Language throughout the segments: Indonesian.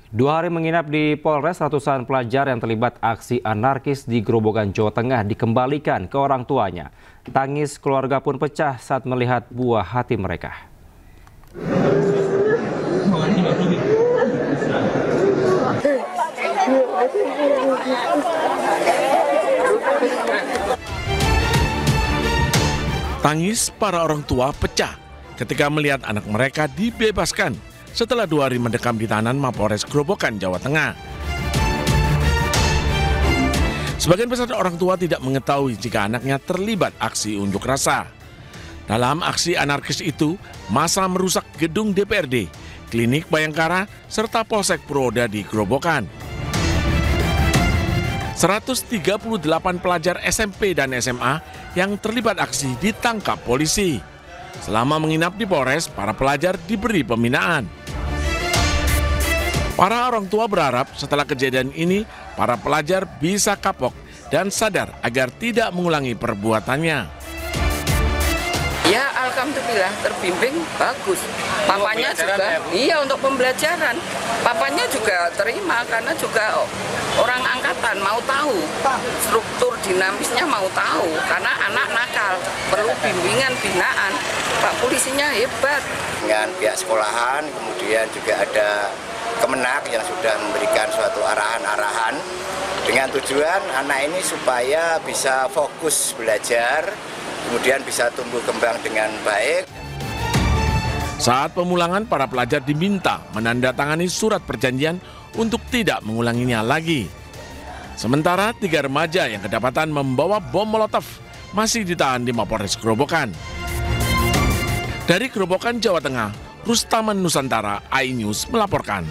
2 hari menginap di Polres, ratusan pelajar yang terlibat aksi anarkis di Grobogan, Jawa Tengah dikembalikan ke orang tuanya. Tangis keluarga pun pecah saat melihat buah hati mereka. Tangis para orang tua pecah ketika melihat anak mereka dibebaskan setelah 2 hari mendekam di tahanan Mapolres Grobogan, Jawa Tengah. Sebagian besar orang tua tidak mengetahui jika anaknya terlibat aksi unjuk rasa. Dalam aksi anarkis itu, massa merusak gedung DPRD, klinik Bayangkara, serta Polsek Purwoda di Grobogan. 138 pelajar SMP dan SMA yang terlibat aksi ditangkap polisi. Selama menginap di Polres, para pelajar diberi pembinaan. Para orang tua berharap setelah kejadian ini, para pelajar bisa kapok dan sadar agar tidak mengulangi perbuatannya. Ya, alhamdulillah terbimbing bagus. Papanya juga, iya untuk pembelajaran. Papanya juga terima karena juga orang angkatan mau tahu struktur dinamisnya, mau tahu karena anak nakal perlu bimbingan binaan. Pak polisinya hebat. Dengan pihak sekolahan, kemudian juga ada Kemenak yang sudah memberikan suatu arahan-arahan dengan tujuan anak ini supaya bisa fokus belajar, kemudian bisa tumbuh kembang dengan baik. Saat pemulangan, para pelajar diminta menandatangani surat perjanjian untuk tidak mengulanginya lagi. Sementara 3 remaja yang kedapatan membawa bom molotov masih ditahan di Mapolres Grobogan. Dari Grobogan, Jawa Tengah, Rustaman Nusantara, iNews melaporkan.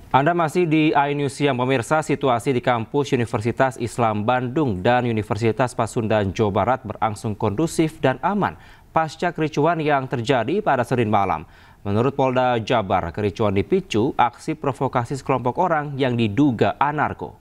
Anda masih di iNews Siang, pemirsa. Situasi di kampus Universitas Islam Bandung dan Universitas Pasundan Jawa Barat berangsur kondusif dan aman pasca kericuhan yang terjadi pada Senin malam. Menurut Polda Jabar, kericuhan dipicu aksi provokasi sekelompok orang yang diduga anarko.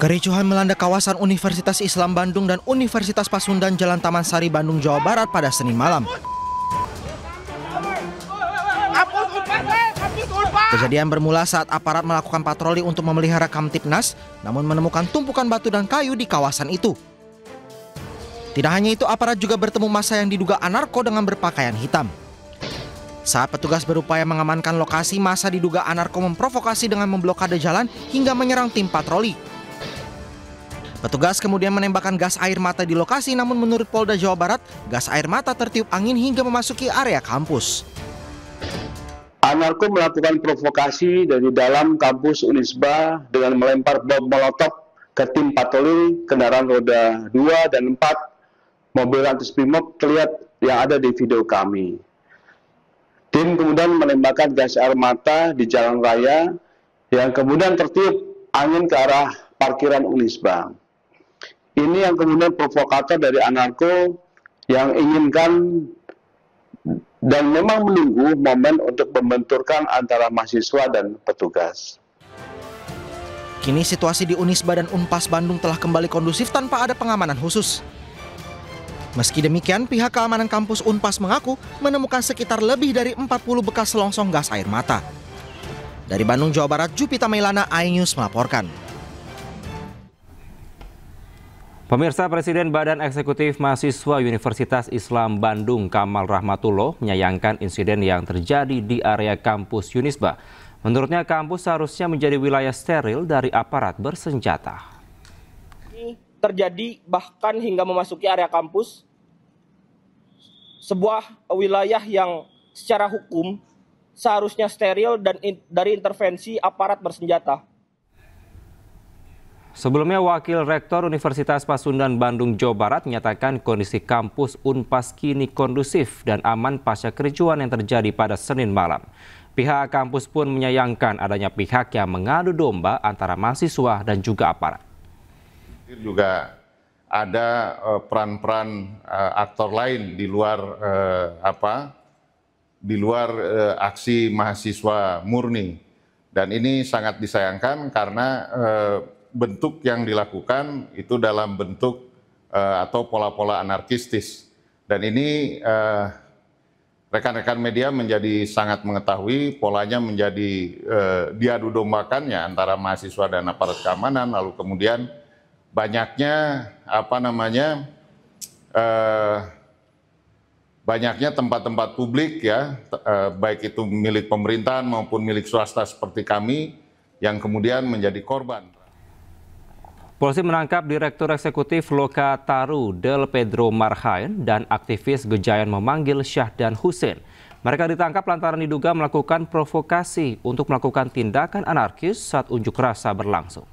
Kericuhan melanda kawasan Universitas Islam Bandung dan Universitas Pasundan Jalan Taman Sari, Bandung, Jawa Barat pada Senin malam. Kejadian bermula saat aparat melakukan patroli untuk memelihara Kamtipnas, namun menemukan tumpukan batu dan kayu di kawasan itu. Tidak hanya itu, aparat juga bertemu massa yang diduga anarko dengan berpakaian hitam. Saat petugas berupaya mengamankan lokasi, massa diduga anarko memprovokasi dengan memblokade jalan hingga menyerang tim patroli. Petugas kemudian menembakkan gas air mata di lokasi, namun menurut Polda Jawa Barat, gas air mata tertiup angin hingga memasuki area kampus. Anarko melakukan provokasi dari dalam kampus Unisba dengan melempar bom molotov ke tim patroli kendaraan roda 2 dan 4 mobil Rantis Brimob terlihat yang ada di video kami. Tim kemudian menembakkan gas air mata di jalan raya yang kemudian tertiup angin ke arah parkiran Unisba. Ini yang kemudian provokator dari anarko yang inginkan dan memang menunggu momen untuk membenturkan antara mahasiswa dan petugas. Kini situasi di Unisba dan Unpas Bandung telah kembali kondusif tanpa ada pengamanan khusus. Meski demikian, pihak keamanan kampus Unpas mengaku menemukan sekitar lebih dari 40 bekas selongsong gas air mata. Dari Bandung, Jawa Barat, Jupita Mailana, iNews melaporkan. Pemirsa, Presiden Badan Eksekutif Mahasiswa Universitas Islam Bandung Kamal Rahmatullah menyayangkan insiden yang terjadi di area kampus Unisba. Menurutnya, kampus seharusnya menjadi wilayah steril dari aparat bersenjata. Ini terjadi bahkan hingga memasuki area kampus, sebuah wilayah yang secara hukum seharusnya steril dan dari intervensi aparat bersenjata. Sebelumnya, Wakil Rektor Universitas Pasundan Bandung, Jawa Barat menyatakan kondisi kampus Unpas kini kondusif dan aman pasca kericuhan yang terjadi pada Senin malam. Pihak kampus pun menyayangkan adanya pihak yang mengadu domba antara mahasiswa dan juga aparat. Juga ada peran-peran aktor lain di luar di luar aksi mahasiswa murni. Dan ini sangat disayangkan karena bentuk yang dilakukan itu dalam bentuk atau pola-pola anarkistis. Dan ini rekan-rekan media menjadi sangat mengetahui polanya menjadi diadu dombakannya antara mahasiswa dan aparat keamanan, lalu kemudian banyaknya banyaknya tempat-tempat publik ya, baik itu milik pemerintahan maupun milik swasta seperti kami yang kemudian menjadi korban. Polisi menangkap Direktur Eksekutif Lokataru Del Pedro Marhain dan aktivis Gejayan memanggil Syahdan Hussein. Mereka ditangkap lantaran diduga melakukan provokasi untuk melakukan tindakan anarkis saat unjuk rasa berlangsung.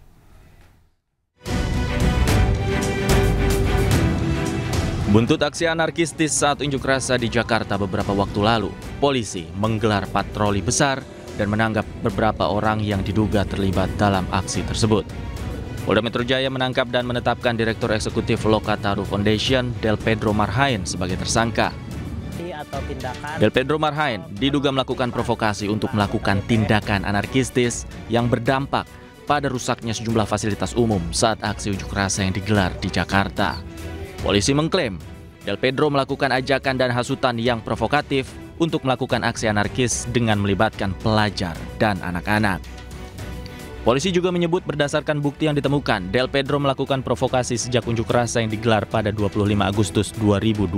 Buntut aksi anarkistis saat unjuk rasa di Jakarta beberapa waktu lalu, polisi menggelar patroli besar dan menangkap beberapa orang yang diduga terlibat dalam aksi tersebut. Polda Metro Jaya menangkap dan menetapkan Direktur Eksekutif Lokataru Foundation Del Pedro Marhain sebagai tersangka. Del Pedro Marhain diduga melakukan provokasi untuk melakukan tindakan anarkistis yang berdampak pada rusaknya sejumlah fasilitas umum saat aksi unjuk rasa yang digelar di Jakarta. Polisi mengklaim Del Pedro melakukan ajakan dan hasutan yang provokatif untuk melakukan aksi anarkis dengan melibatkan pelajar dan anak-anak. Polisi juga menyebut berdasarkan bukti yang ditemukan, Del Pedro melakukan provokasi sejak unjuk rasa yang digelar pada 25 Agustus 2025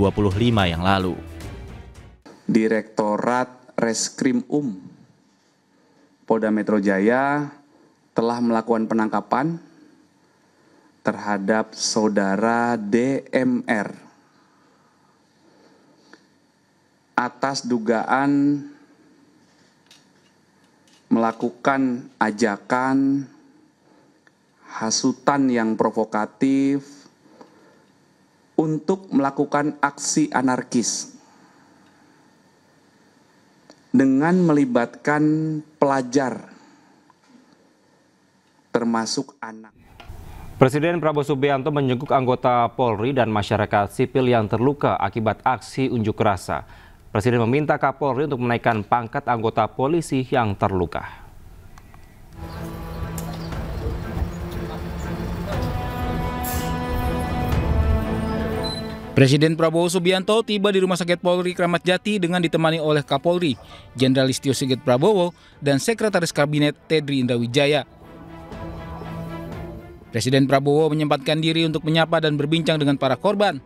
yang lalu. Direktorat Reskrim Polda Metro Jaya telah melakukan penangkapan terhadap saudara DMR atas dugaan melakukan ajakan, hasutan yang provokatif untuk melakukan aksi anarkis dengan melibatkan pelajar termasuk anak. Presiden Prabowo Subianto menjenguk anggota Polri dan masyarakat sipil yang terluka akibat aksi unjuk rasa. Presiden meminta Kapolri untuk menaikkan pangkat anggota polisi yang terluka. Presiden Prabowo Subianto tiba di Rumah Sakit Polri Kramat Jati dengan ditemani oleh Kapolri, Jenderal Listio Sigit Prabowo, dan Sekretaris Kabinet Teddy Indrawijaya. Presiden Prabowo menyempatkan diri untuk menyapa dan berbincang dengan para korban.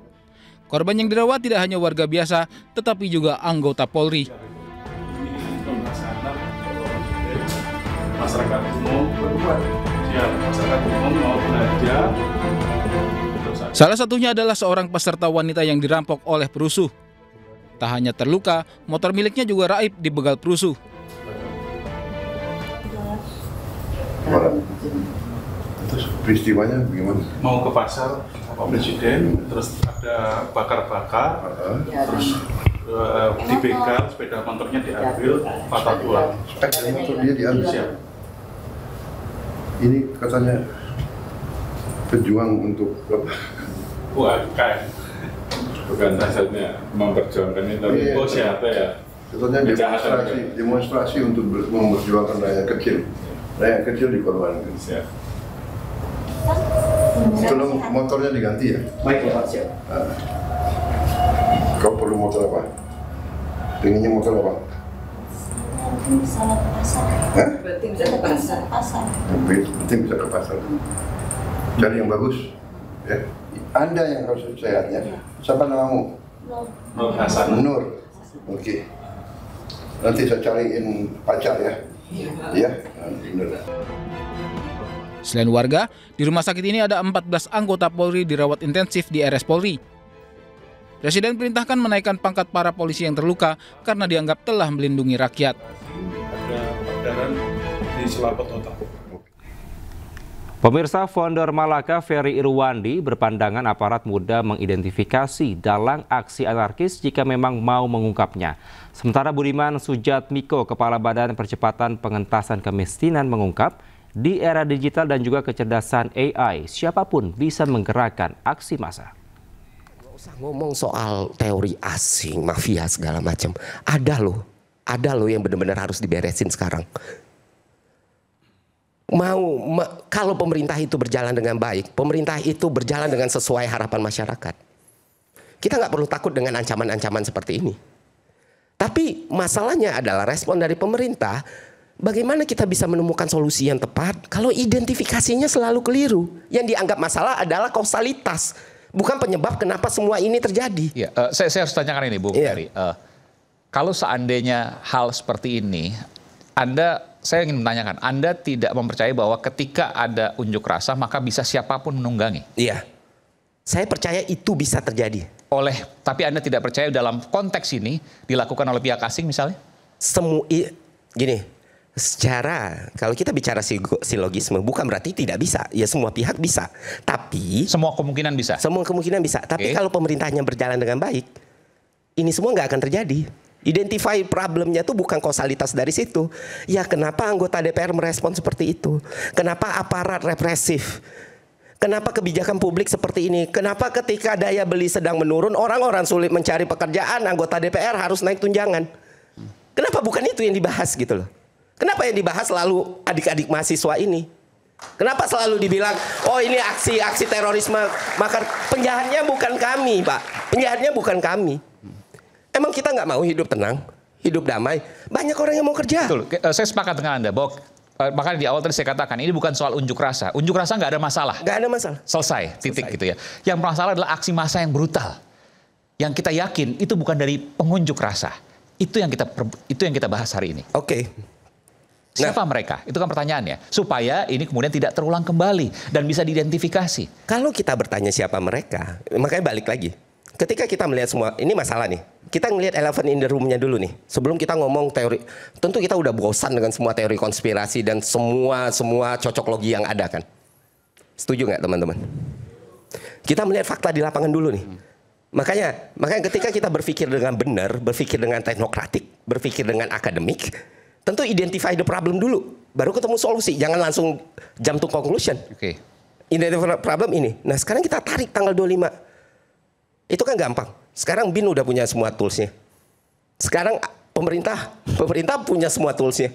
Korban yang dirawat tidak hanya warga biasa, tetapi juga anggota Polri. Masyarakat umum mau belajar. Salah satunya adalah seorang peserta wanita yang dirampok oleh perusuh. Tak hanya terluka, motor miliknya juga raib di begal perusuh. Terus peristiwanya bagaimana? Mau ke pasar Pak Presiden, terus ada bakar-bakar, terus dibegal, sepeda motornya diambil, patah dua. Sepeda motor dia diambil. Siap. Ini katanya pejuang untuk apa? UMKM. Bukan hasilnya memperjuangkan itu, tapi siapa ya? Katanya demonstrasi untuk memperjuangkan rakyat kecil. Rakyat kecil dikorbankan. Siap. Tolong motornya diganti ya. Baik ya Pak, siap. Kau perlu motor apa? Pengennya motor apa? Penting bisa ke pasar. Hah? Penting bisa ke pasar. Penting bisa ke pasar. Cari yang bagus. Ya. Anda yang harus sehatnya. Siapa namamu? Nur Hasan. Nur. Oke. Nanti saya cariin pacar ya. Iya. Nur. Selain warga, di rumah sakit ini ada 14 anggota Polri dirawat intensif di RS Polri. Presiden perintahkan menaikkan pangkat para polisi yang terluka karena dianggap telah melindungi rakyat. Ada perdarahan di selaput otak. Pemirsa, founder Malaka Ferry Irwandi berpandangan aparat mudah mengidentifikasi dalang aksi anarkis jika memang mau mengungkapnya. Sementara Budiman Sujatmiko, Kepala Badan Percepatan Pengentasan Kemiskinan mengungkap, di era digital dan juga kecerdasan AI, siapapun bisa menggerakkan aksi massa. Nggak usah ngomong soal teori asing, mafia segala macam. Ada loh ada loh yang benar-benar harus diberesin sekarang. Kalau pemerintah itu berjalan dengan baik, pemerintah itu berjalan dengan sesuai harapan masyarakat, kita nggak perlu takut dengan ancaman-ancaman seperti ini. Tapi masalahnya adalah respon dari pemerintah. Bagaimana kita bisa menemukan solusi yang tepat kalau identifikasinya selalu keliru? Yang dianggap masalah adalah kausalitas, bukan penyebab kenapa semua ini terjadi. Ya, saya harus tanyakan ini, Bung Ferry. Kalau seandainya hal seperti ini, saya ingin menanyakan, Anda tidak mempercayai bahwa ketika ada unjuk rasa maka bisa siapapun menunggangi? Iya, saya percaya itu bisa terjadi. Tapi Anda tidak percaya dalam konteks ini dilakukan oleh pihak asing misalnya? Gini. Secara, kalau kita bicara silogisme, bukan berarti tidak bisa. Ya semua pihak bisa. Tapi semua kemungkinan bisa. Semua kemungkinan bisa. Tapi kalau pemerintahnya berjalan dengan baik, ini semua nggak akan terjadi. Identify problemnya tuh bukan kausalitas dari situ. Ya kenapa anggota DPR merespon seperti itu? Kenapa aparat represif? Kenapa kebijakan publik seperti ini? Kenapa ketika daya beli sedang menurun, orang-orang sulit mencari pekerjaan, anggota DPR harus naik tunjangan? Kenapa bukan itu yang dibahas gitu loh? Kenapa yang dibahas selalu adik-adik mahasiswa ini? Kenapa selalu dibilang, oh ini aksi terorisme, maka penjahatnya bukan kami, Pak. Penjahatnya bukan kami. Emang kita nggak mau hidup tenang, hidup damai? Banyak orang yang mau kerja. Betul, saya sepakat dengan Anda, bahwa makanya di awal tadi saya katakan, ini bukan soal unjuk rasa. Unjuk rasa nggak ada masalah. Nggak ada masalah. Titik gitu ya. Yang masalah adalah aksi massa yang brutal. Yang kita yakin itu bukan dari pengunjuk rasa. Itu yang kita bahas hari ini. Oke. Siapa mereka? Itu kan pertanyaannya. Supaya ini kemudian tidak terulang kembali dan bisa diidentifikasi. Kalau kita bertanya siapa mereka, makanya balik lagi. Ketika kita melihat semua, ini masalah nih. Kita ngelihat elephant in the room-nya dulu nih. Sebelum kita ngomong teori, tentu kita udah bosan dengan semua teori konspirasi dan semua cocok logi yang ada kan. Setuju nggak teman-teman? Kita melihat fakta di lapangan dulu nih. Makanya ketika kita berpikir dengan benar, berpikir dengan teknokratik, berpikir dengan akademik, tentu identify the problem dulu, baru ketemu solusi. Jangan langsung jump to conclusion. Oke. Identify problem ini. Nah sekarang kita tarik tanggal 25. Itu kan gampang. Sekarang BIN udah punya semua toolsnya. Sekarang pemerintah punya semua toolsnya.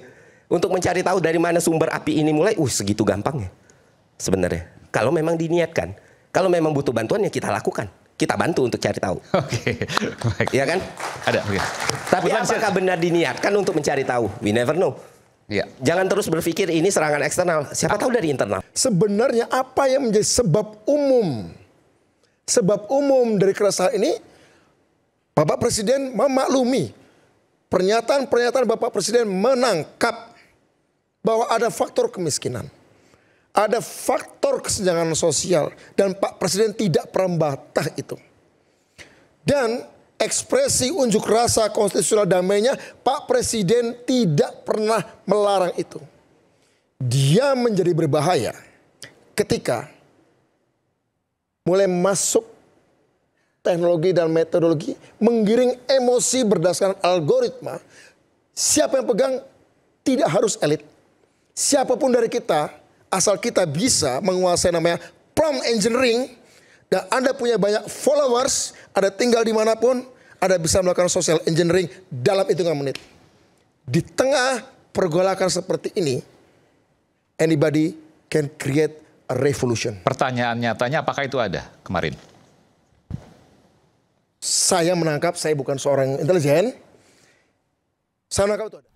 Untuk mencari tahu dari mana sumber api ini mulai, segitu gampangnya. Sebenarnya. Kalau memang diniatkan. Kalau memang butuh bantuan ya kita lakukan. Kita bantu untuk cari tahu. Oke. Iya kan? Ada. Okay. Tapi apakah benar diniatkan untuk mencari tahu? We never know. Ya. Jangan terus berpikir ini serangan eksternal. Siapa tahu dari internal. Sebenarnya apa yang menjadi sebab umum? Sebab umum dari keresahan ini, Bapak Presiden memaklumi. Pernyataan-pernyataan Bapak Presiden menangkap bahwa ada faktor kemiskinan. Ada faktor kesenjangan sosial dan Pak Presiden tidak pernah membantah itu. Dan ekspresi unjuk rasa konstitusional damainya Pak Presiden tidak pernah melarang itu. Dia menjadi berbahaya ketika mulai masuk teknologi dan metodologi menggiring emosi berdasarkan algoritma. Siapa yang pegang tidak harus elit. Siapapun dari kita, asal kita bisa menguasai namanya prompt engineering, dan Anda punya banyak followers, Anda tinggal dimanapun, Anda bisa melakukan social engineering dalam hitungan menit. Di tengah pergolakan seperti ini, anybody can create a revolution. Pertanyaan nyatanya, apakah itu ada kemarin? Saya menangkap, saya bukan seorang intelijen, saya menangkap itu ada.